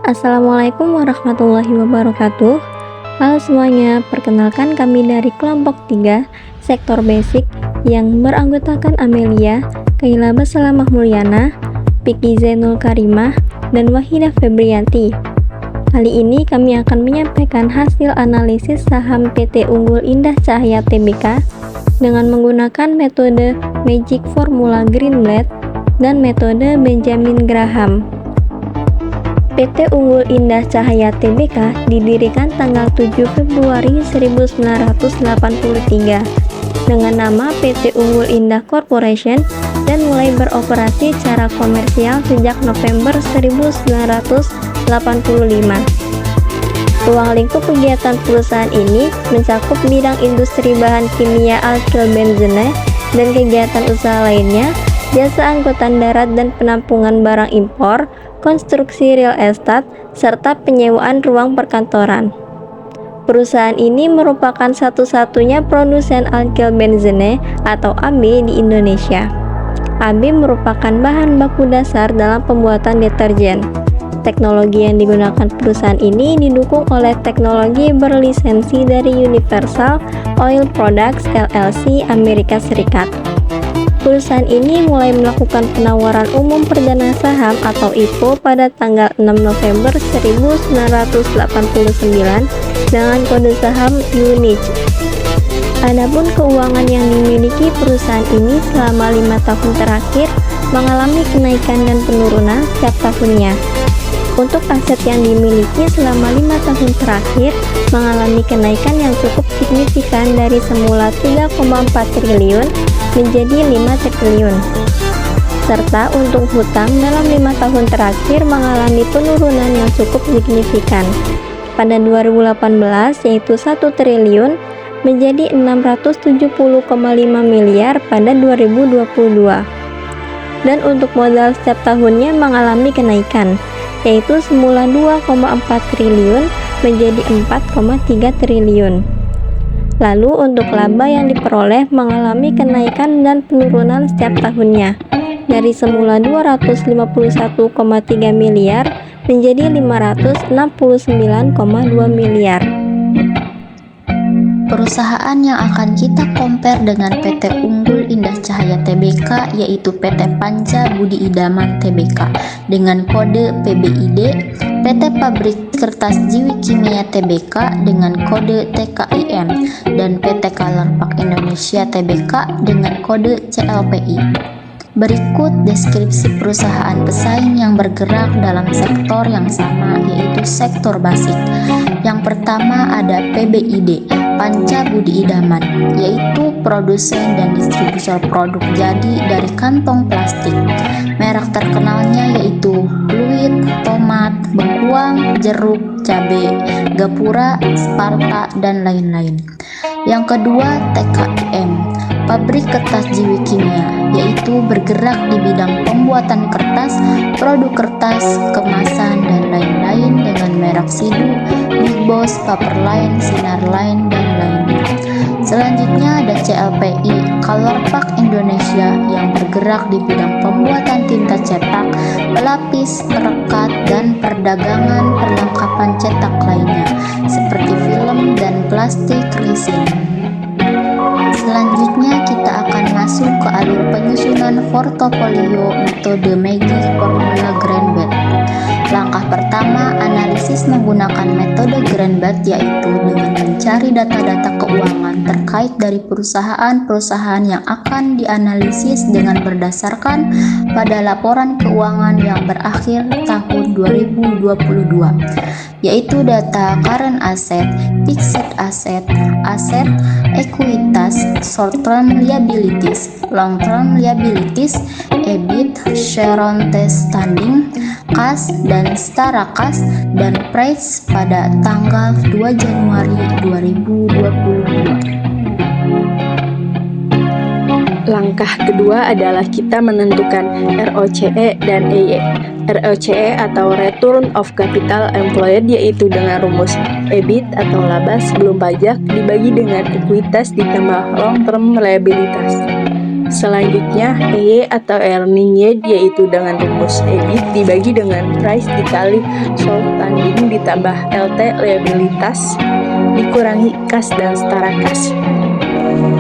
Assalamualaikum warahmatullahi wabarakatuh. Halo semuanya, perkenalkan kami dari kelompok 3 sektor basic yang beranggotakan Amelia, Kaila Basalamah Mulyana, Piki Zainul Karimah, dan Wahidah Febrianti. Kali ini kami akan menyampaikan hasil analisis saham PT Unggul Indah Cahaya Tbk dengan menggunakan metode Magic Formula Greenblatt dan metode Benjamin Graham. PT Unggul Indah Cahaya Tbk didirikan tanggal 7 Februari 1983 dengan nama PT Unggul Indah Corporation dan mulai beroperasi secara komersial sejak November 1985. Ruang lingkup kegiatan perusahaan ini mencakup bidang industri bahan kimia alkyl benzene dan kegiatan usaha lainnya, jasa angkutan darat dan penampungan barang impor, konstruksi real estate, serta penyewaan ruang perkantoran. Perusahaan ini merupakan satu-satunya produsen alkyl benzene atau AB di Indonesia. AB merupakan bahan baku dasar dalam pembuatan deterjen. Teknologi yang digunakan perusahaan ini didukung oleh teknologi berlisensi dari Universal Oil Products LLC Amerika Serikat. Perusahaan ini mulai melakukan penawaran umum perdana saham atau IPO pada tanggal 6 November 1989 dengan kode saham UNIC. Adapun keuangan yang dimiliki perusahaan ini selama 5 tahun terakhir mengalami kenaikan dan penurunan setiap tahunnya. Untuk aset yang dimiliki selama 5 tahun terakhir mengalami kenaikan yang cukup signifikan dari semula 3,4 triliun menjadi 5 triliun. Serta untuk hutang dalam 5 tahun terakhir mengalami penurunan yang cukup signifikan. Pada 2018 yaitu 1 triliun menjadi 670,5 miliar pada 2022. Dan untuk modal setiap tahunnya mengalami kenaikan, yaitu semula 2,4 triliun menjadi 4,3 triliun. Lalu untuk laba yang diperoleh mengalami kenaikan dan penurunan setiap tahunnya, dari semula 251,3 miliar menjadi 569,2 miliar. Perusahaan yang akan kita compare dengan PT Unggul Indah Cahaya Tbk yaitu PT Panca Budi Idaman Tbk dengan kode PBID, PT Pabrik Kertas Jiwi Kimia Tbk dengan kode TKIM, dan PT Colorpack Indonesia Tbk dengan kode CLPI. Berikut deskripsi perusahaan pesaing yang bergerak dalam sektor yang sama, yaitu sektor basic. Yang pertama ada PBID, Panca Budi Idaman, yaitu produsen dan distributor produk jadi dari kantong plastik. Merek terkenalnya yaitu fluid, tomat, bengkuang, jeruk, cabai, gapura, sparta, dan lain-lain. Yang kedua TKIM, Pabrik Kertas Jiwi Kimia, yaitu bergerak di bidang pembuatan kertas, produk kertas, kemasan, dan lain-lain dengan merek Sidu, Big Boss, Paperline, Sinarline, dan lainnya. Selanjutnya ada CLPI, Colorpack Indonesia, yang bergerak di bidang pembuatan tinta cetak, pelapis, perekat, dan perdagangan perlengkapan cetak lainnya, seperti film dan plastik resin. Selanjutnya kita akan masuk ke alur penyusunan portofolio metode Magic Formula Greenblatt. Langkah pertama, analisis menggunakan metode Greenblatt, yaitu dengan mencari data-data keuangan terkait dari perusahaan-perusahaan yang akan dianalisis dengan berdasarkan pada laporan keuangan yang berakhir tahun 2022, yaitu data current asset, fixed asset, aset, ekuitas, short-term liabilities, long-term liabilities, EBIT, share on test standing, kas dan setara kas, dan price pada tanggal 2 Januari 2022. Langkah kedua adalah kita menentukan ROCE dan EY. ROCE atau Return of Capital Employed, yaitu dengan rumus EBIT atau laba sebelum pajak dibagi dengan ekuitas ditambah long term liabilitas. Selanjutnya, EY atau earning yield yaitu dengan rumus EBIT dibagi dengan price dikali sold standing ditambah LT liabilitas dikurangi kas dan setara kas.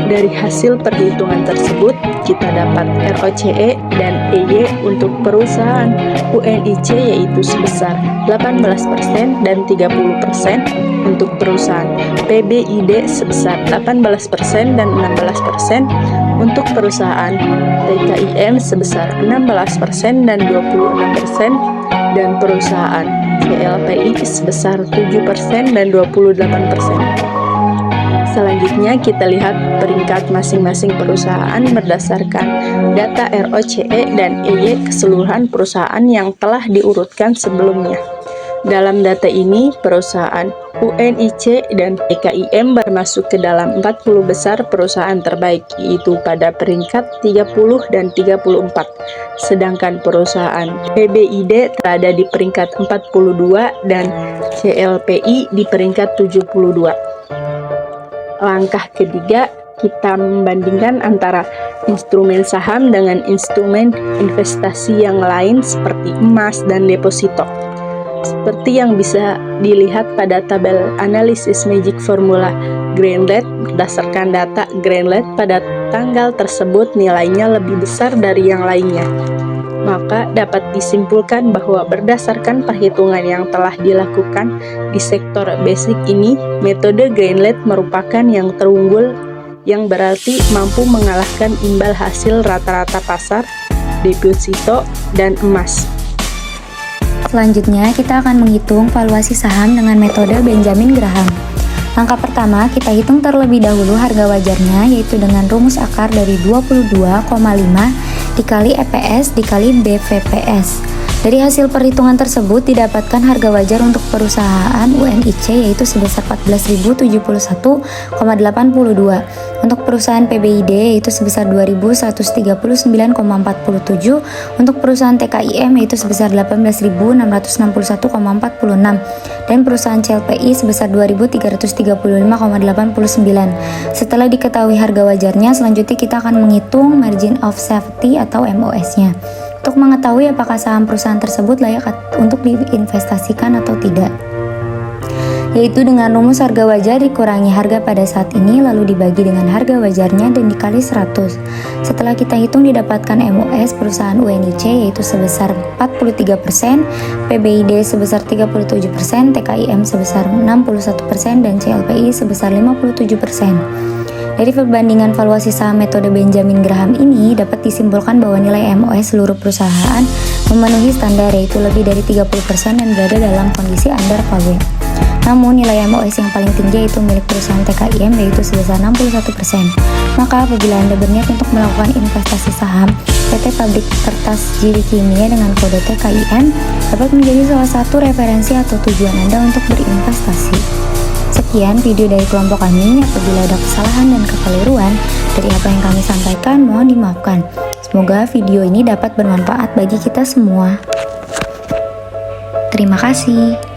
Dari hasil perhitungan tersebut, kita dapat ROCE dan EY untuk perusahaan UNIC yaitu sebesar 18% dan 30%, untuk perusahaan PBID sebesar 18% dan 16%, untuk perusahaan TKIM sebesar 16% dan 26%, dan perusahaan CLPI sebesar 7% dan 28%. Selanjutnya kita lihat peringkat masing-masing perusahaan berdasarkan data ROCE dan EY keseluruhan perusahaan yang telah diurutkan sebelumnya. Dalam data ini, perusahaan UNIC dan TKIM bermasuk ke dalam 40 besar perusahaan terbaik, yaitu pada peringkat 30 dan 34. Sedangkan perusahaan PBID terada di peringkat 42 dan CLPI di peringkat 72. Langkah ketiga, kita membandingkan antara instrumen saham dengan instrumen investasi yang lain seperti emas dan deposito. Seperti yang bisa dilihat pada tabel analisis Magic Formula Greenlight, berdasarkan data Greenlight pada tanggal tersebut nilainya lebih besar dari yang lainnya. Maka dapat disimpulkan bahwa berdasarkan perhitungan yang telah dilakukan di sektor basic ini, metode Greenlight merupakan yang terunggul, yang berarti mampu mengalahkan imbal hasil rata-rata pasar, deposito, dan emas. Selanjutnya, kita akan menghitung valuasi saham dengan metode Benjamin Graham. Langkah pertama, kita hitung terlebih dahulu harga wajarnya, yaitu dengan rumus akar dari 22,5 dikali EPS dikali BVPS. Dari hasil perhitungan tersebut didapatkan harga wajar untuk perusahaan UNIC yaitu sebesar 14.071,82, untuk perusahaan PBID yaitu sebesar 2.139,47, untuk perusahaan TKIM yaitu sebesar 18.661,46, dan perusahaan CLPI sebesar 2.335,89. Setelah diketahui harga wajarnya, selanjutnya kita akan menghitung margin of safety atau MOS-nya untuk mengetahui apakah saham perusahaan tersebut layak untuk diinvestasikan atau tidak, yaitu dengan rumus harga wajar dikurangi harga pada saat ini lalu dibagi dengan harga wajarnya dan dikali 100. Setelah kita hitung didapatkan MOS perusahaan UNIC yaitu sebesar 43%, PBID sebesar 37%, TKIM sebesar 61%, dan CLPI sebesar 57%. Dari perbandingan valuasi saham metode Benjamin Graham ini dapat disimpulkan bahwa nilai MOS seluruh perusahaan memenuhi standar yaitu lebih dari 30% dan berada dalam kondisi undervalued. Namun nilai MOS yang paling tinggi yaitu milik perusahaan TKIM yaitu sebesar 61%. Maka apabila Anda berniat untuk melakukan investasi saham PT Pabrik Kertas Jiri Kimia dengan kode TKIM dapat menjadi salah satu referensi atau tujuan Anda untuk berinvestasi. Sekian video dari kelompok kami. Apabila ada kesalahan dan kekeliruan dari apa yang kami sampaikan, mohon dimaafkan. Semoga video ini dapat bermanfaat bagi kita semua. Terima kasih.